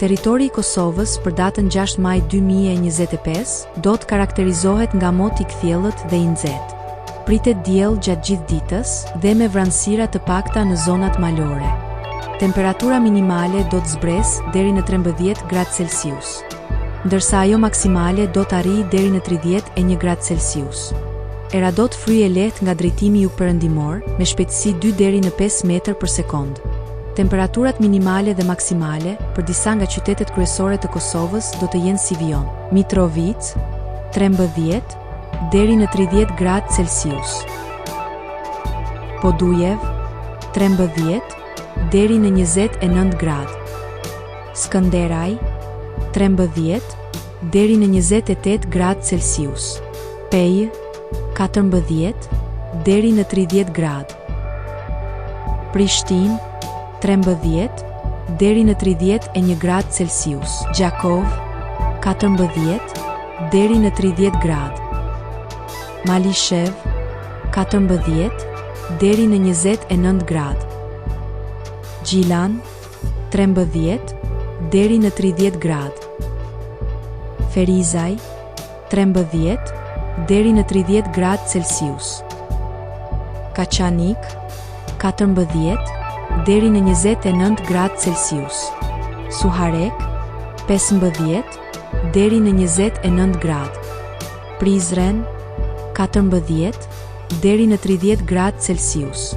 Territori i Kosovës për datën 6 maj 2025 do të karakterizohet nga mot i kthjellët dhe i nxehtë. Pritet diell gjatë gjithë ditës dhe me vranësira të pakta në zonat malore. Temperatura minimale do të zbresë deri në 13 gradë Celsius, ndërsa ajo maksimale do të arrijë deri në 31 gradë Celsius. Era do të fryjë lehtë nga drejtimi jugperëndimor me shpejtësi 2 deri në 5 metër për sekond. Temperaturat minimale dhe maksimale për disa nga qytetet kryesore të Kosovës do të jenë si vijon: Mitrovica 13 deri në 30 gradë Celsius, Podujev 13 deri në 29 gradë, Skënderaj 13 deri në 28 gradë Celsius, Pejë 14 deri në 30 gradë, Prishtinë 13 deri në 31 gradë Celsius, Gjakov 14 deri në 30 gradë, Malishev 14 deri në 29 gradë, Gjilan 13 deri në 30 gradë, Ferizaj 13 deri në 30 gradë Celsius, Kaçanik 14 deri në 29 gradë Celsius, Suharek 15 deri në 29 gradë, Prizren 14 deri në 30 gradë Celsius.